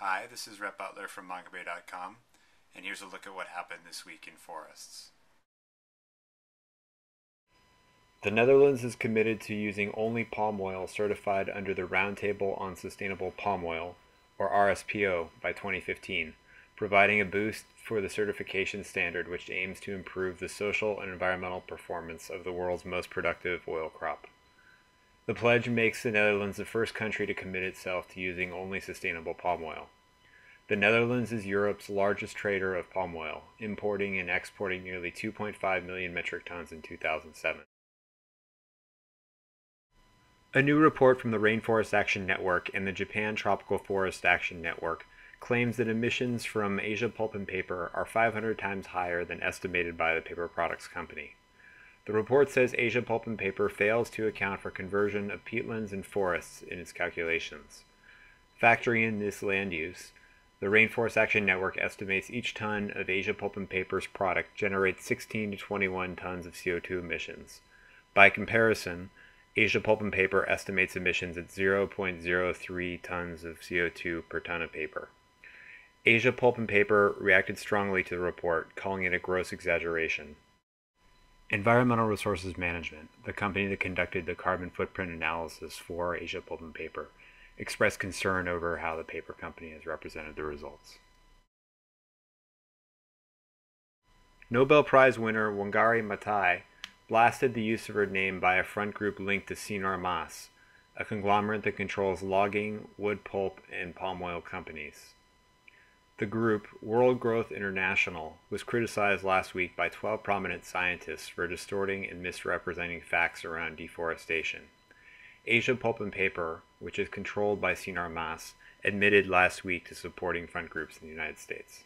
Hi, this is Rhett Butler from MangaBay.com, and here's a look at what happened this week in forests. The Netherlands is committed to using only palm oil certified under the Roundtable on Sustainable Palm Oil, or RSPO, by 2015, providing a boost for the certification standard which aims to improve the social and environmental performance of the world's most productive oil crop. The pledge makes the Netherlands the first country to commit itself to using only sustainable palm oil. The Netherlands is Europe's largest trader of palm oil, importing and exporting nearly 2.5 million metric tons in 2007. A new report from the Rainforest Action Network and the Japan Tropical Forest Action Network claims that emissions from Asia Pulp Paper are 500 times higher than estimated by the paper products company. The report says Asia Pulp Paper fails to account for conversion of peatlands and forests in its calculations. Factoring in this land use, the Rainforest Action Network estimates each ton of Asia Pulp Paper's product generates 16 to 21 tons of CO2 emissions. By comparison, Asia Pulp Paper estimates emissions at 0.03 tons of CO2 per ton of paper. Asia Pulp Paper reacted strongly to the report, calling it a gross exaggeration. Environmental Resources Management, the company that conducted the carbon footprint analysis for Asia Pulp Paper, expressed concern over how the paper company has represented the results. Nobel Prize winner Wangari Maathai blasted the use of her name by a front group linked to Sinar Mas, a conglomerate that controls logging, wood pulp, and palm oil companies. The group, World Growth International, was criticized last week by 12 prominent scientists for distorting and misrepresenting facts around deforestation. Asia Pulp Paper, which is controlled by Sinar Mas, admitted last week to supporting front groups in the United States.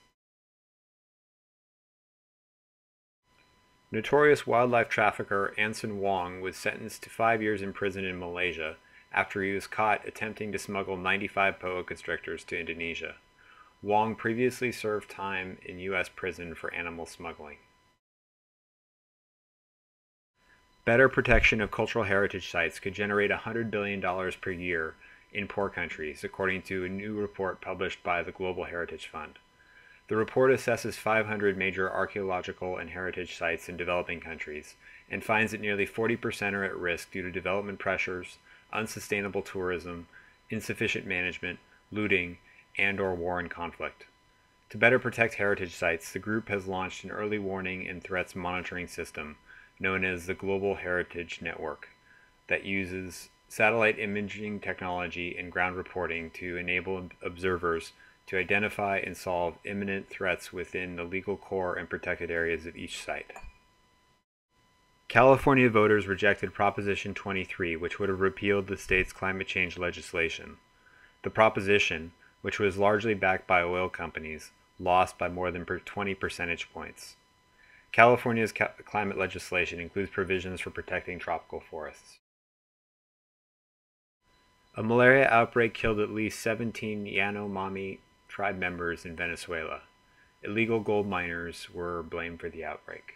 Notorious wildlife trafficker Anson Wong was sentenced to 5 years in prison in Malaysia after he was caught attempting to smuggle 95 boa constrictors to Indonesia. Wong previously served time in U.S. prison for animal smuggling. Better protection of cultural heritage sites could generate $100 billion per year in poor countries, according to a new report published by the Global Heritage Fund. The report assesses 500 major archaeological and heritage sites in developing countries and finds that nearly 40% are at risk due to development pressures, unsustainable tourism, insufficient management, looting, and/or war and conflict. To better protect heritage sites, the group has launched an early warning and threats monitoring system known as the Global Heritage Network that uses satellite imaging technology and ground reporting to enable observers to identify and solve imminent threats within the legal core and protected areas of each site. California voters rejected Proposition 23, which would have repealed the state's climate change legislation. The proposition, which was largely backed by oil companies, lost by more than 20 percentage points. California's climate legislation includes provisions for protecting tropical forests. A malaria outbreak killed at least 17 Yanomami tribe members in Venezuela. Illegal gold miners were blamed for the outbreak.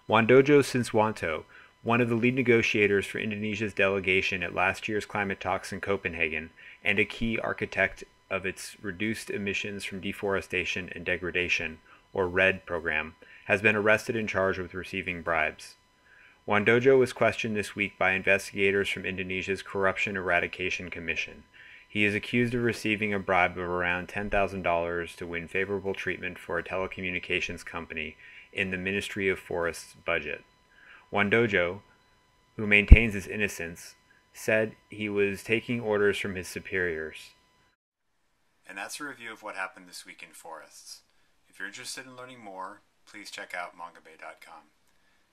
Wandojo Siswanto, one of the lead negotiators for Indonesia's delegation at last year's climate talks in Copenhagen and a key architect of its Reduced Emissions from Deforestation and Degradation, or RED program, has been arrested and charged with receiving bribes. Wandojo was questioned this week by investigators from Indonesia's Corruption Eradication Commission. He is accused of receiving a bribe of around $10,000 to win favorable treatment for a telecommunications company in the Ministry of Forests budget. Wandojo, who maintains his innocence, said he was taking orders from his superiors. And that's a review of what happened this week in forests. If you're interested in learning more, please check out MangaBay.com.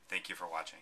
Thank you for watching.